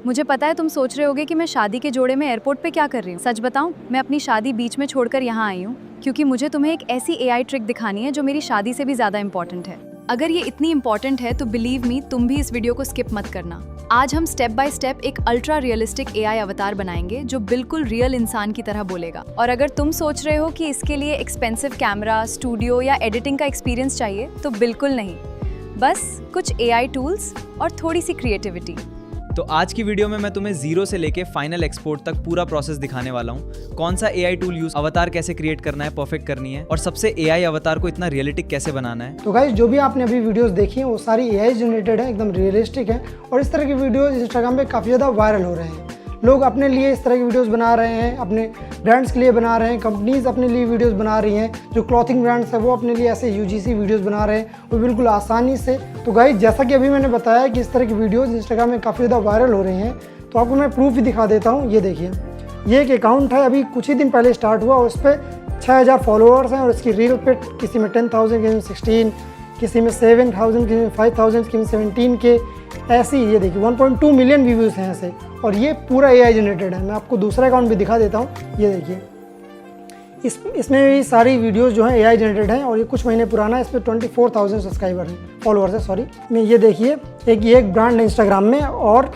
मुझे पता है तुम सोच रहे होगे कि मैं शादी के जोड़े में एयरपोर्ट पे क्या कर रही हूँ। सच बताऊं, मैं अपनी शादी बीच में छोड़कर यहाँ आई हूँ क्योंकि मुझे तुम्हें एक ऐसी एआई ट्रिक दिखानी है जो मेरी शादी से भी ज्यादा इम्पोर्टेंट है। अगर ये इतनी इम्पोर्टेंट है तो बिलीव मी, तुम भी इस वीडियो को स्किप मत करना। आज हम स्टेप बाय स्टेप एक अल्ट्रा रियलिस्टिक एआई अवतार बनाएंगे जो बिल्कुल रियल इंसान की तरह बोलेगा। और अगर तुम सोच रहे हो कि इसके लिए एक्सपेंसिव कैमरा, स्टूडियो या एडिटिंग का एक्सपीरियंस चाहिए, तो बिल्कुल नहीं। बस कुछ एआई टूल्स और थोड़ी सी क्रिएटिविटी। तो आज की वीडियो में मैं तुम्हें जीरो से लेके फाइनल एक्सपोर्ट तक पूरा प्रोसेस दिखाने वाला हूँ। कौन सा एआई टूल यूज, अवतार कैसे क्रिएट करना है, परफेक्ट करनी है, और सबसे एआई अवतार को इतना रियलिस्टिक कैसे बनाना है। तो गाइस, जो भी आपने अभी वीडियोस देखी हैं वो सारी एआई जनरेटेड है, एकदम रियलिस्टिक है। और इस तरह की वीडियोस इंस्टाग्राम पे काफ़ी ज़्यादा वायरल हो रहे हैं। लोग अपने लिए इस तरह की वीडियोस बना रहे हैं, अपने ब्रांड्स के लिए बना रहे हैं, कंपनीज अपने लिए वीडियोस बना रही हैं। जो क्लॉथिंग ब्रांड्स है वो अपने लिए ऐसे यूजीसी वीडियोस बना रहे हैं, वो बिल्कुल आसानी से। तो गाइस, जैसा कि अभी मैंने बताया कि इस तरह की वीडियोस इंस्टाग्राम में काफ़ी ज़्यादा वायरल हो रही हैं, तो आपको मैं प्रूफ भी दिखा देता हूँ। ये देखिए, ये एक अकाउंट है, अभी कुछ ही दिन पहले स्टार्ट हुआ, उस पर 6000 फॉलोअर्स हैं और इसकी रील पे किसी में 10,000, किसी में 16, किसी में 7,000, किसी में 5,000, किसी में 17K, ऐसी। ये देखिए 1.2 मिलियन व्यूज़ हैं ऐसे, और ये पूरा एआई जनरेटेड है। मैं आपको दूसरा अकाउंट भी दिखा देता हूँ। ये देखिए, इसमें भी सारी वीडियोस जो हैं एआई जनरेटेड हैं, और ये कुछ महीने पुराना है। इस पर 24,000 सब्सक्राइबर हैं, फॉलोअर्स है, सॉरी। में ये देखिए, एक ब्रांड है इंस्टाग्राम में, और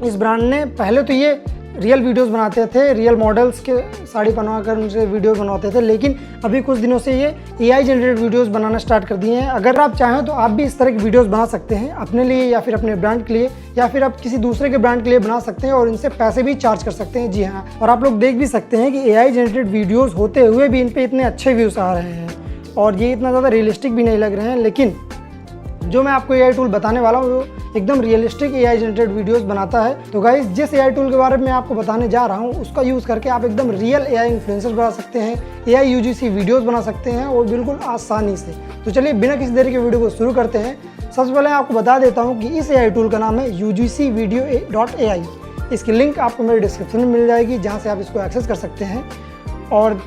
इस ब्रांड ने पहले तो ये रियल वीडियोस बनाते थे, रियल मॉडल्स के साड़ी बनवाकर उनसे वीडियो बनवाते थे, लेकिन अभी कुछ दिनों से ये एआई जनरेटेड वीडियोस बनाना स्टार्ट कर दिए हैं। अगर आप चाहें तो आप भी इस तरह की वीडियोस बना सकते हैं अपने लिए, या फिर अपने ब्रांड के लिए, या फिर आप किसी दूसरे के ब्रांड के लिए बना सकते हैं, और इनसे पैसे भी चार्ज कर सकते हैं। जी हाँ, और आप लोग देख भी सकते हैं कि एआई जनरेटेड वीडियोज़ होते हुए भी इन पर इतने अच्छे व्यूज़ आ रहे हैं, और ये इतना ज़्यादा रियलिस्टिक भी नहीं लग रहे हैं। लेकिन जो मैं आपको एआई टूल बताने वाला हूँ वो एकदम रियलिस्टिक एआई जनरेटेड वीडियोस बनाता है। तो गाइस, जिस एआई टूल के बारे में आपको बताने जा रहा हूँ उसका यूज़ करके आप एकदम रियल एआई इन्फ्लुएंसर बना सकते हैं, एआई यूजीसी वीडियोस बना सकते हैं, और बिल्कुल आसानी से। तो चलिए बिना किसी देरी के वीडियो को शुरू करते हैं। सबसे पहले आपको बता देता हूँ कि इस एआई टूल का नाम है UGCvideo.ai। इसकी लिंक आपको मेरे डिस्क्रिप्शन में मिल जाएगी, जहाँ से आप इसको एक्सेस कर सकते हैं। और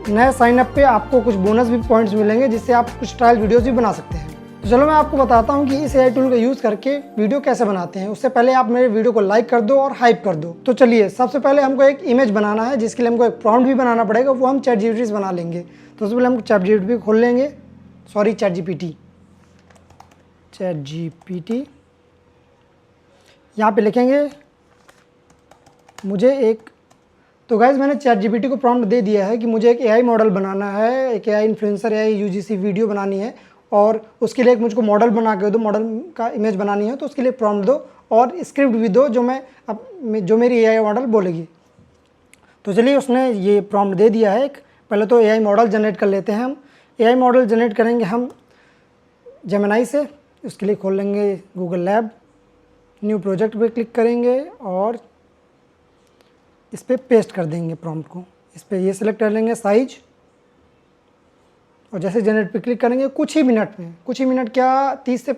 नए साइनअप पे आपको कुछ बोनस भी पॉइंट्स मिलेंगे, जिससे आप कुछ ट्रायल वीडियोज़ भी बना सकते हैं। तो चलो मैं आपको बताता हूँ कि इस एआई टूल का यूज़ करके वीडियो कैसे बनाते हैं। उससे पहले आप मेरे वीडियो को लाइक कर दो और हाइप कर दो। तो चलिए, सबसे पहले हमको एक इमेज बनाना है, जिसके लिए हमको एक प्रॉम्प्ट भी बनाना पड़ेगा, वो हम ChatGPT से बना लेंगे। तो सबसे पहले हम ChatGPT खोल लेंगे, सॉरी ChatGPT, यहाँ पे लिखेंगे मुझे एक। तो गाइज, मैंने ChatGPT को प्रॉम्प्ट दे दिया है कि मुझे एक एआई मॉडल बनाना है, एक AI influencer AI UGC video बनानी है, और उसके लिए एक मुझको मॉडल बना के दो, मॉडल का इमेज बनानी है। तो उसके लिए प्रॉम्प्ट दो और स्क्रिप्ट भी दो जो मेरी एआई मॉडल बोलेगी। तो चलिए, उसने ये प्रॉम्प्ट दे दिया है। पहले तो एआई मॉडल जनरेट कर लेते हैं हम। एआई मॉडल जनरेट करेंगे हम जेमिनी से। उसके लिए खोल लेंगे गूगल लैब, न्यू प्रोजेक्ट पे क्लिक करेंगे और इस पर पेस्ट कर देंगे प्रॉम्प्ट को। इस पर ये सिलेक्ट कर लेंगे साइज, और जैसे जनरेट पे क्लिक करेंगे कुछ ही मिनट क्या 30 से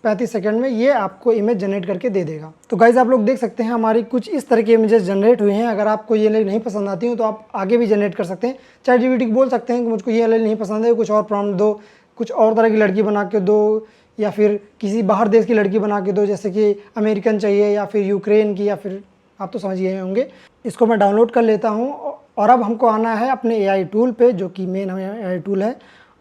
35 सेकंड में ये आपको इमेज जनरेट करके दे देगा। तो गाइज, आप लोग देख सकते हैं हमारी कुछ इस तरह की इमेजेस जनरेट हुई हैं। अगर आपको ये नहीं पसंद आती हो तो आप आगे भी जनरेट कर सकते हैं। ChatGPT को बोल सकते हैं कि मुझको ये नहीं पसंद है, कुछ और प्रॉम्प्ट दो, कुछ और तरह की लड़की बना के दो, या फिर किसी बाहर देश की लड़की बना के दो, जैसे कि अमेरिकन चाहिए, या फिर यूक्रेन की, या फिर आप तो समझ गए होंगे। इसको मैं डाउनलोड कर लेता हूँ, और अब हमको आना है अपने एआई टूल पे, जो कि मेन एआई टूल है।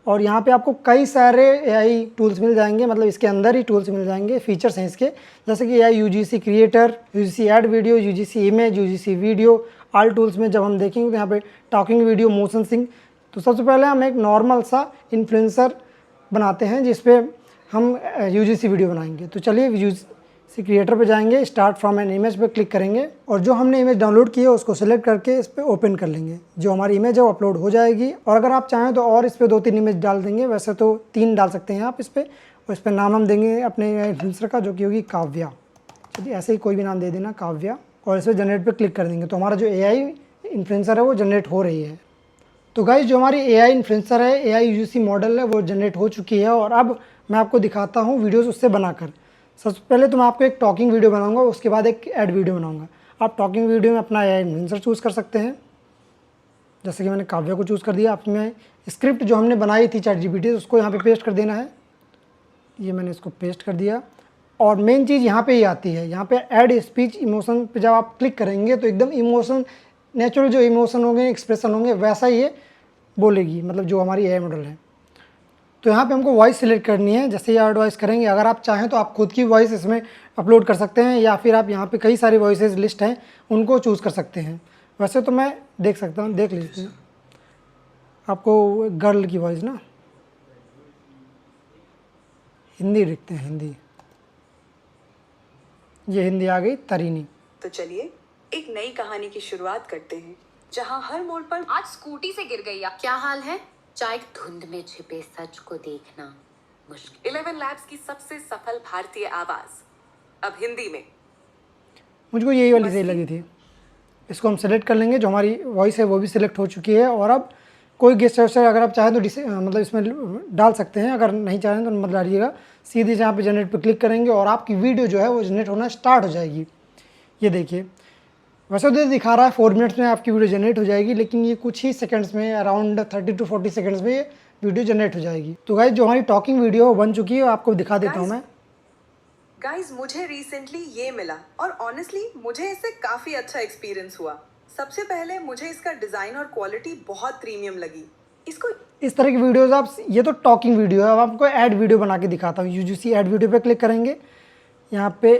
और यहाँ पे आपको कई सारे एआई टूल्स मिल जाएंगे, मतलब इसके अंदर ही टूल्स मिल जाएंगे, फीचर्स हैं इसके, जैसे कि AI UGC creator, UGC add video, UGC image, UGC video. All tools में जब हम देखेंगे तो यहाँ पे टॉकिंग वीडियो, मोशन सिंक। तो सबसे पहले हम एक नॉर्मल सा इन्फ्लुएंसर बनाते हैं जिसपे हम यूजीसी वीडियो बनाएंगे। तो चलिए यूजीसी क्रिएटर पे जाएंगे, स्टार्ट फ्रॉम एन इमेज पे क्लिक करेंगे, और जो हमने इमेज डाउनलोड की है उसको सिलेक्ट करके इस पर ओपन कर लेंगे। जो हमारी इमेज है वो अपलोड हो जाएगी। और अगर आप चाहें तो और इस पर 2-3 इमेज डाल देंगे, वैसे तो 3 डाल सकते हैं आप इस पर। और इस पर नाम हम देंगे अपने इन्फ्लुएंसर का, जो कि होगी काव्या। चलिए, ऐसे ही कोई भी नाम दे देना, काव्या, और इस पर जनरेट पर क्लिक कर देंगे। तो हमारा जो एआई इन्फ्लुएंसर है वो जनरेट हो रही है। तो गाइस, जो हमारी एआई इन्फ्लुएंसर है, एआई यूजीसी मॉडल है, वो जनरेट हो चुकी है। और अब मैं आपको दिखाता हूँ वीडियोस उससे बनाकर। सबसे पहले तो मैं आपको एक टॉकिंग वीडियो बनाऊंगा, उसके बाद एक ऐड वीडियो बनाऊंगा। आप टॉकिंग वीडियो में अपना एआई इन्फ्लुएंसर चूज़ कर सकते हैं, जैसे कि मैंने काव्या को चूज़ कर दिया। आपने स्क्रिप्ट जो हमने बनाई थी ChatGPT, उसको यहाँ पे पेस्ट कर देना है। ये मैंने इसको पेस्ट कर दिया। और मेन चीज़ यहाँ पे ही आती है, यहाँ पे ऐड स्पीच इमोशन पे जब आप क्लिक करेंगे तो एकदम इमोशन, नेचुरल जो इमोशन होंगे, एक्सप्रेशन होंगे, वैसा ही ये बोलेगी, मतलब जो हमारी एआई मॉडल है। तो यहाँ पे हमको वॉइस सिलेक्ट करनी है। जैसे ये ऐड वॉइस करेंगे, अगर आप चाहें तो आप खुद की वॉइस इसमें अपलोड कर सकते हैं, या फिर आप यहाँ पे कई सारी वॉइसेस लिस्ट हैं उनको चूज़ कर सकते हैं। वैसे तो मैं देख सकता हूँ, देख लीजिए आपको गर्ल की वॉइस ना, हिंदी लिखते हैं, हिंदी, ये हिंदी आ गई, तरीनी। तो चलिए एक नई कहानी की शुरुआत करते हैं, जहां हर मोड़ पर आज स्कूटी से गिर गई। क्या हाल है? चाहे धुंध में छिपे सच को देखना मुश्किल। 11 लैब्स की सबसे सफल भारतीय आवाज अब हिंदी में। मुझको यही वाली सही लगी थी। इसको हम सेलेक्ट कर लेंगे, जो हमारी वॉइस है वो भी सिलेक्ट हो चुकी है। और अब कोई गेस्ट वेस्टर अगर आप चाहें तो मतलब इसमें डाल सकते हैं, अगर नहीं चाहें तो मत डालिएगा। सीधे जहाँ पे जनरेट पे क्लिक करेंगे और आपकी वीडियो जो है वो जनरेट होना स्टार्ट हो जाएगी। ये देखिए, वैसे तो दिखा रहा है 4 मिनट्स में आपकी वीडियो जनरेट हो जाएगी, लेकिन ये कुछ ही सेकंड्स में, अराउंड 30 to 40 सेकंड्स में ये वीडियो जनरेट हो जाएगी। तो गाइस जो हमारी टॉकिंग वीडियो बन चुकी है आपको दिखा देता हूँ मैं। गाइस मुझे रिसेंटली ये मिला और ऑनेस्टली मुझे इससे काफी अच्छा एक्सपीरियंस हुआ। सबसे पहले मुझे इसका डिजाइन और क्वालिटी बहुत प्रीमियम लगी। इसको इस तरह की वीडियोस आप, ये तो टॉकिंग वीडियो है, अब आपको ऐड वीडियो बना के दिखाता हूँ। यूजीसी ऐड वीडियो पे क्लिक करेंगे, यहाँ पे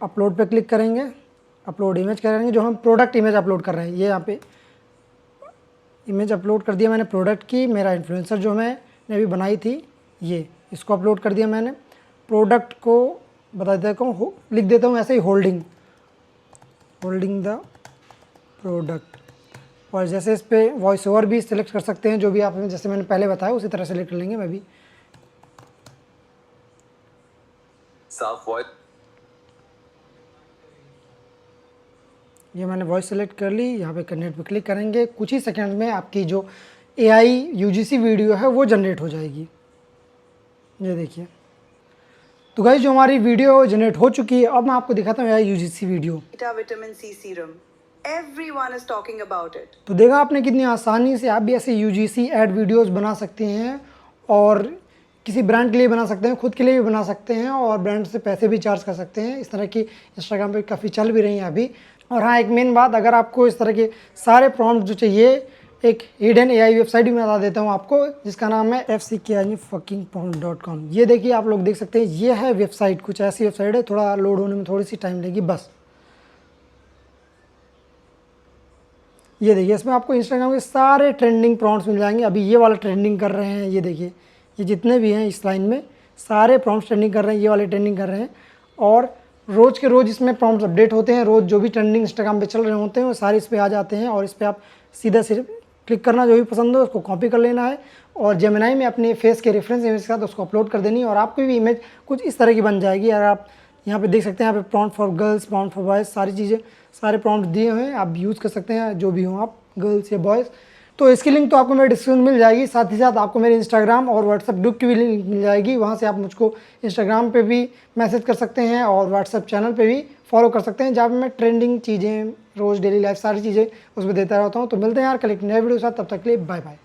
अपलोड पे क्लिक करेंगे, अपलोड इमेज करेंगे, जो हम प्रोडक्ट इमेज अपलोड कर रहे हैं। ये यहाँ पे इमेज अपलोड कर दिया मैंने प्रोडक्ट की, मेरा इन्फ्लुएंसर जो मैंने अभी बनाई थी, ये इसको अपलोड कर दिया मैंने। प्रोडक्ट को बता देता हूँ, लिख देता हूँ ऐसे ही, होल्डिंग द प्रोडक्ट। और जैसे इस पे वॉइस ओवर भी सिलेक्ट कर सकते हैं, जो भी आप, जैसे मैंने पहले बताया उसी तरह सेलेक्ट कर लेंगे। मैं भी साफ वॉइस, ये मैंने वॉइस सेलेक्ट कर ली। यहाँ पे कनेक्ट पे क्लिक करेंगे, कुछ ही सेकंड में आपकी जो एआई यूजीसी वीडियो है वो जनरेट हो जाएगी। ये देखिए, तो गाइस जो हमारी वीडियो जनरेट हो चुकी है, अब मैं आपको दिखाता हूँ AI UGC video. Vitamin C serum, everyone is talking about it. तो देखा आपने कितनी आसानी से आप भी ऐसे यूजीसी ऐड वीडियोस बना सकते हैं, और किसी ब्रांड के लिए बना सकते हैं, खुद के लिए भी बना सकते हैं, और ब्रांड से पैसे भी चार्ज कर सकते हैं। इस तरह की इंस्टाग्राम पे काफ़ी चल भी रही हैं अभी। और हाँ, एक मेन बात, अगर आपको इस तरह के सारे प्रॉम्प्ट जो चाहिए, एक हिडन एआई वेबसाइट भी मैं बता देता हूँ आपको, जिसका नाम है fckfuckingprompt.com। ये देखिए, आप लोग देख सकते हैं, ये है वेबसाइट। कुछ ऐसी वेबसाइट है, थोड़ा लोड होने में थोड़ी सी टाइम लगेगी बस। ये देखिए, इसमें आपको इंस्टाग्राम के सारे ट्रेंडिंग प्रॉम्प्ट्स मिल जाएंगे। अभी ये वाला ट्रेंडिंग कर रहे हैं, ये देखिए, ये जितने भी हैं इस लाइन में सारे प्रॉम्प्ट्स ट्रेंडिंग कर रहे हैं, ये वाले ट्रेंडिंग कर रहे हैं। और रोज़ के रोज़ इसमें प्रॉम्प्ट्स अपडेट होते हैं, रोज़ जो भी ट्रेंडिंग इंस्टाग्राम पे चल रहे होते हैं वो सारे इस पर आ जाते हैं। और इस पर आप सीधा सिर्फ क्लिक करना, जो भी पसंद हो उसको कॉपी कर लेना है, और जेमिनाई में अपने फेस के रेफरेंस इमेज के साथ उसको अपलोड कर देनी है, और आपकी भी इमेज कुछ इस तरह की बन जाएगी। अगर आप यहाँ पे देख सकते हैं, यहाँ पे prompt for girls, prompt for boys, सारी चीज़ें, सारे प्रॉम्प्ट दिए हुए हैं, आप यूज़ कर सकते हैं जो भी हो आप, गर्ल्स या बॉयज़। तो इसकी लिंक तो आपको मेरे डिस्क्रिप्शन में मिल जाएगी, साथ ही साथ आपको मेरे इंस्टाग्राम और व्हाट्सएप ग्रुप की भी लिंक मिल जाएगी। वहाँ से आप मुझको इंस्टाग्राम पे भी मैसेज कर सकते हैं और व्हाट्सएप चैनल पे भी फॉलो कर सकते हैं, जहाँ पे मैं ट्रेंडिंग चीज़ें, रोज़ डेली लाइफ सारी चीज़ें उसमें देता रहता हूँ। तो मिलते हैं यार कल एक नए वीडियो के साथ, तब तक के लिए बाय बाय।